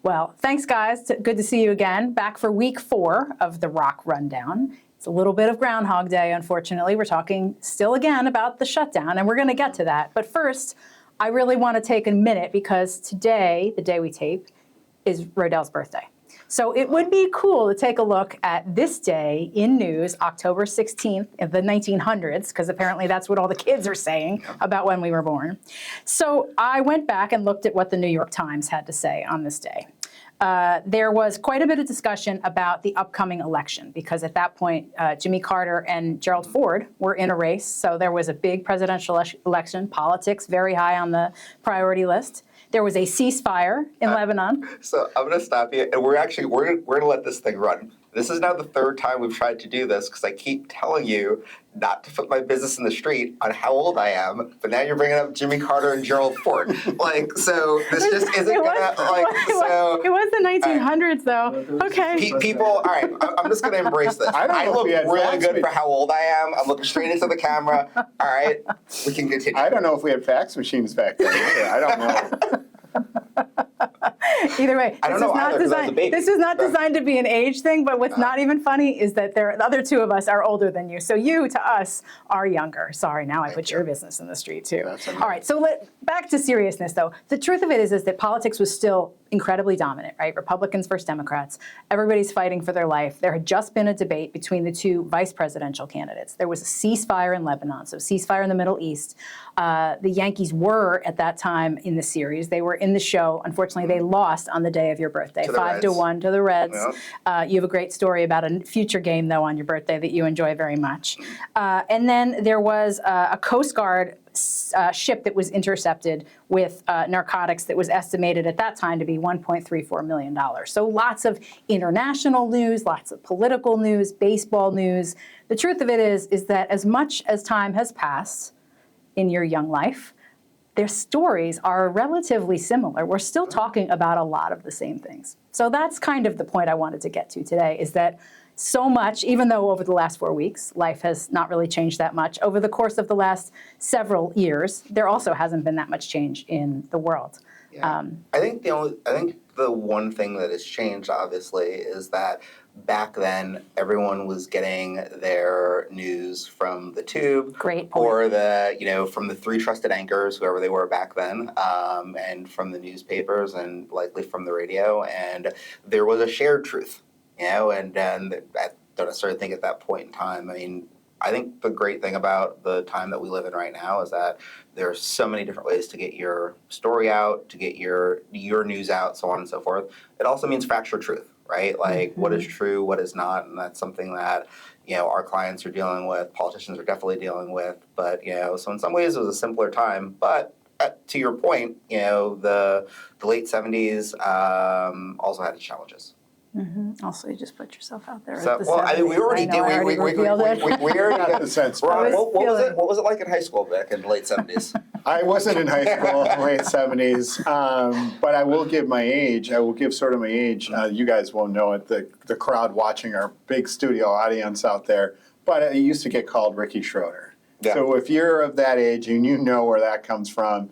Well, thanks, guys. Good to see you again. Back for week 4 of the ROKK Rundown. It's a little bit of Groundhog Day, unfortunately. We're talking still again about the shutdown, and we're going to get to that. But first, I really want to take a minute because today, the day we tape, is Rodell's birthday. So it would be cool to take a look at this day in news, October 16th of the 1900s, because apparently that's what all the kids are saying about when we were born. So I went back and looked at what the New York Times had to say on this day. There was quite a bit of discussion about the upcoming election because at that point, Jimmy Carter and Gerald Ford were in a race. So there was a big presidential election, politics very high on the priority list. There was a ceasefire in Lebanon. So I'm going to stop you, and we're going to let this thing run. This is now the 3rd time we've tried to do this because I keep telling you not to put my business in the street on how old I am, but now you're bringing up Jimmy Carter and Gerald Ford. So this just isn't going to, so. It was the 1900s, though. Okay. People, all right, I'm just going to embrace this. I look really good for how old I am. I'm looking straight into the camera. All right, we can continue. I don't know if we had fax machines back then either. I don't know. Either way, I don't know either, 'cause I was a baby. This is not designed to be an age thing, but what's not even funny is that the other 2 of us are older than you. So you, to us, are younger. Sorry, now I put your business in the street, too. All right, so back to seriousness, though. The truth of it is that politics was still incredibly dominant, right? Republicans versus Democrats. Everybody's fighting for their life. There had just been a debate between the 2 vice presidential candidates. There was a ceasefire in Lebanon, so ceasefire in the Middle East. The Yankees were, at that time in the series, they were in the show. Unfortunately, they lost on the day of your birthday, 5-1 to the Reds. Yeah. You have a great story about a future game, though, on your birthday that you enjoy very much. And then there was a Coast Guard ship that was intercepted with narcotics that was estimated at that time to be $1.34 million. So lots of international news, lots of political news, baseball news. The truth of it is that as much as time has passed in your young life, their stories are relatively similar. We're still talking about a lot of the same things. So that's kind of the point I wanted to get to today, is that so much, even though over the last 4 weeks, life has not really changed that much, over the course of the last several years, there also hasn't been that much change in the world. Yeah. I think the one thing that has changed, obviously, is that back then everyone was getting their news from the tube, or from the 3 trusted anchors, whoever they were back then, and from the newspapers and likely from the radio, and there was a shared truth. And I don't necessarily think at that point in time, I think the great thing about the time that we live in right now is that there are so many different ways to get your story out, to get your news out, so on and so forth. It also means factual truth, right? Like what is true, what is not, and that's something that our clients are dealing with, politicians are definitely dealing with. But so in some ways it was a simpler time. But to your point, the late 70s also had its challenges. Also, you just put yourself out there. So, we already did. We already got the sense. What was it like in high school back in the late 70s? I wasn't in high school in the late 70s, but I will give my age. I will give sort of my age. You guys won't know it, the crowd watching our big studio audience out there, but I used to get called Ricky Schroeder. Yeah. So if you're of that age and you know where that comes from,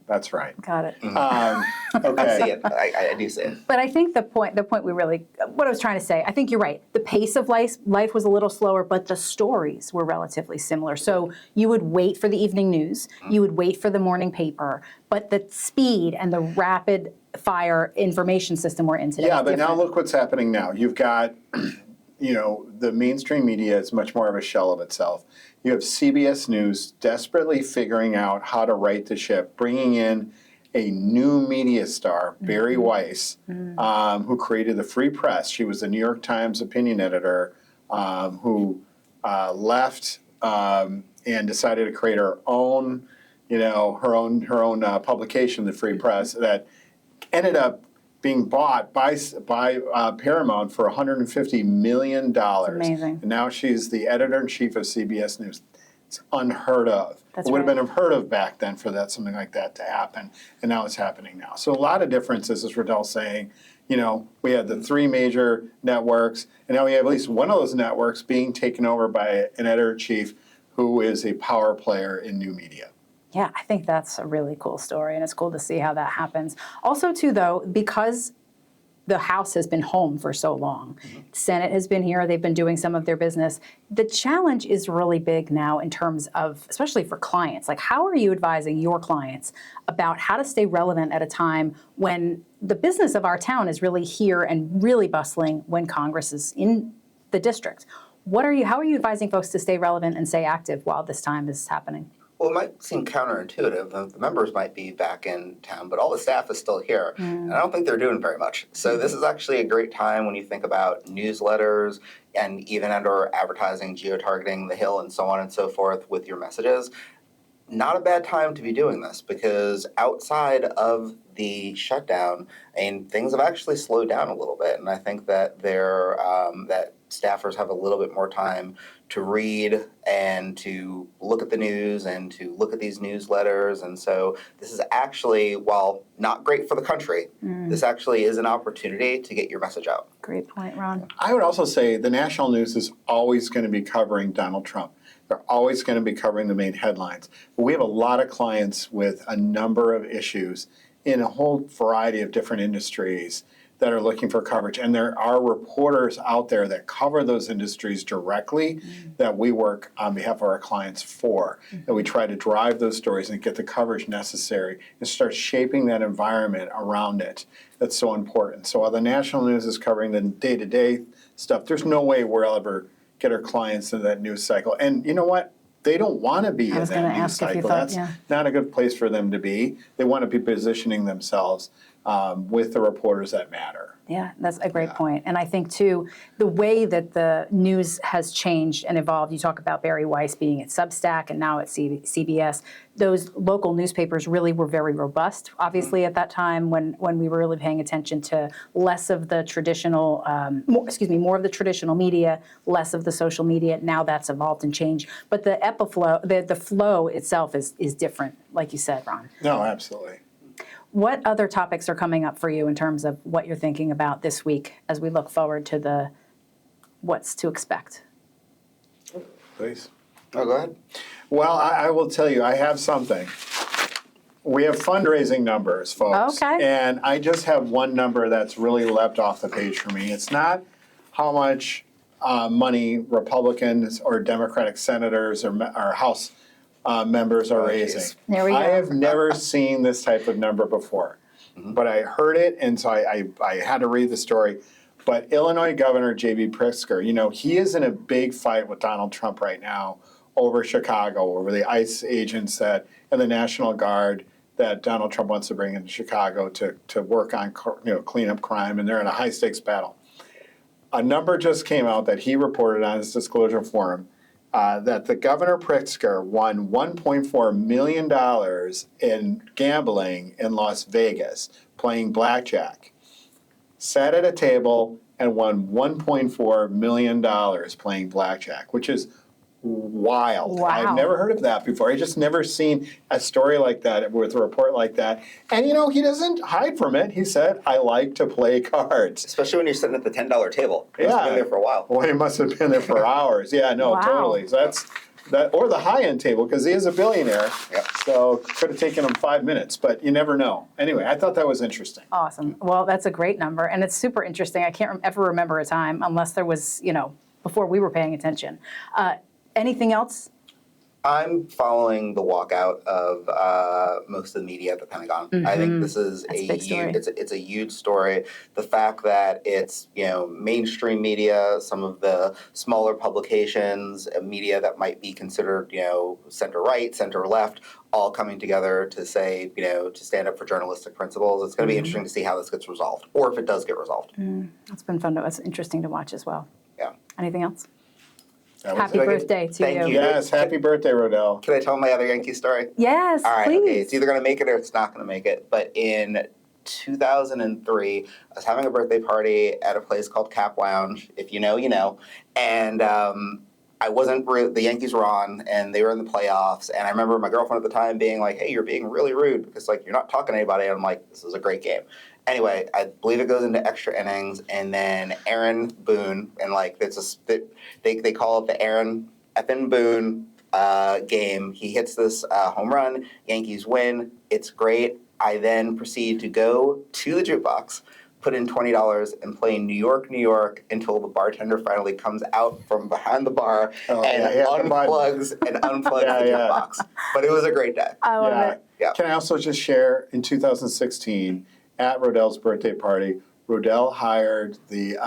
that's right. Got it. Okay. I see it. I do see it. But I think what I was trying to say, I think you're right. The pace of life was a little slower, but the stories were relatively similar. So you would wait for the evening news, you would wait for the morning paper, but the speed and the rapid fire information system we're in today. Yeah, but now look what's happening now. You've got, the mainstream media is much more of a shell of itself. You have CBS News desperately figuring out how to right the ship, bringing in a new media star, Barry Weiss, who created the Free Press. She was the New York Times opinion editor who left and decided to create her own, her own publication, the Free Press, that ended up being bought by Paramount for $150 million. Amazing. And now she's the editor-in-chief of CBS News. It's unheard of. That's it would have right. been unheard of back then for something like that to happen, and now it's happening now. So a lot of differences, as Rodell's saying. We had the 3 major networks, and now we have at least one of those networks being taken over by an editor-in-chief who is a power player in new media. Yeah, I think that's a really cool story, and it's cool to see how that happens. Also, too, though, because the House has been home for so long, Senate has been here, they've been doing some of their business. The challenge is really big now in terms of, especially for clients, like how are you advising your clients about how to stay relevant at a time when the business of our town is really here and really bustling when Congress is in the district? How are you advising folks to stay relevant and stay active while this time is happening? Well, it might seem counterintuitive. The members might be back in town, but all the staff is still here. And I don't think they're doing very much. So this is actually a great time when you think about newsletters and even under advertising, geo-targeting the Hill and so on and so forth with your messages. Not a bad time to be doing this because outside of the shutdown, things have actually slowed down a little bit. And I think that that staffers have a little bit more time to read and to look at the news and to look at these newsletters. And so this is actually, while not great for the country, this actually is an opportunity to get your message out. Great point, Ron. I would also say the national news is always going to be covering Donald Trump. They're always going to be covering the main headlines. But we have a lot of clients with a number of issues in a whole variety of different industries that are looking for coverage. And there are reporters out there that cover those industries directly that we work on behalf of our clients for. And we try to drive those stories and get the coverage necessary and start shaping that environment around it. That's so important. So while the national news is covering the day-to-day stuff, there's no way we'll ever get our clients into that news cycle. And you know what? They don't want to be in that news cycle. That's not a good place for them to be. They want to be positioning themselves with the reporters that matter. Yeah, that's a great point. And I think, too, the way that the news has changed and evolved, you talk about Barry Weiss being at Substack and now at CBS, those local newspapers really were very robust, obviously, at that time when we were really paying attention to less of the traditional, more of the traditional media, less of the social media. Now that's evolved and changed. But the the flow itself is different, like you said, Ron. No, absolutely. What other topics are coming up for you in terms of what you're thinking about this week as we look forward to what's to expect? Please. Oh, go ahead. Well, I will tell you, I have something. We have fundraising numbers, folks. Okay. And I just have one number that's really leapt off the page for me. It's not how much money Republicans or Democratic senators or House members are raising. There we go. I have never seen this type of number before, but I heard it, and so I had to read the story. But Illinois Governor J.B. Pritzker, he is in a big fight with Donald Trump right now over Chicago, over the ICE agents and the National Guard that Donald Trump wants to bring into Chicago to work on clean up crime, and they're in a high stakes battle. A number just came out that he reported on his disclosure forum. That the Governor Pritzker won $1.4 million in gambling in Las Vegas, playing blackjack. Sat at a table and won $1.4 million playing blackjack, which is wild. Wow. I've never heard of that before. I just never seen a story like that with a report like that. And he doesn't hide from it. He said, I like to play cards. Especially when you're sitting at the $10 table. He must have been there for a while. Well, he must have been there for hours. Yeah, no, Wow. totally. So that's that, or the high-end table, because he is a billionaire. Yep. So could have taken him 5 minutes, but you never know. Anyway, I thought that was interesting. Awesome. Well, that's a great number, and it's super interesting. I can't ever remember a time, unless there was, before we were paying attention. Anything else? I'm following the walkout of most of the media at the Pentagon. I think this is That's a big story. It's a huge story. The fact that it's mainstream media, some of the smaller publications, media that might be considered center right, center left, all coming together to say to stand up for journalistic principles. It's going to be interesting to see how this gets resolved, or if it does get resolved. It's been fun. It's interesting to watch as well. Yeah. Anything else? That was Happy it. birthday to Thank you. Yes, happy birthday, Rodell. Can I tell my other Yankee story? Yes, All right, please. okay. It's either going to make it or it's not going to make it. But in 2003, I was having a birthday party at a place called Cap Lounge. If you know, you know. And I wasn't, the Yankees were on, and they were in the playoffs. And I remember my girlfriend at the time being like, hey, you're being really rude because, you're not talking to anybody. And I'm like, this is a great game. Anyway, I believe it goes into extra innings, and then Aaron Boone, and they call it the Aaron effing Boone game. He hits this home run. Yankees win. It's great. I then proceed to go to the jukebox, put in $20 and play New York, New York until the bartender finally comes out from behind the bar unplugs the jukebox. But it was a great day. I love it. Yeah. Can I also just share, in 2016, at Rodell's birthday party, Rodell hired the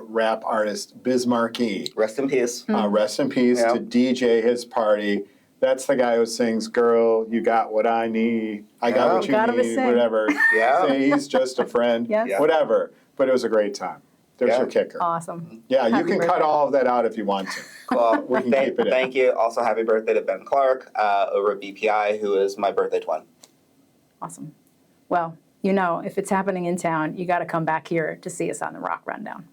rap artist Biz Markie. Rest in peace. Rest in peace to DJ his party. That's the guy who sings, "Girl, you got what I need. I got what you need," whatever. Say he's just a friend, whatever. But it was a great time. There's your kicker. Awesome. Yeah, you can cut all of that out if you want to. Cool. We can keep it in. Thank you. Also, happy birthday to Ben Clark over at BPI, who is my birthday twin. Awesome. Well, if it's happening in town, you got to come back here to see us on the ROKK Rundown.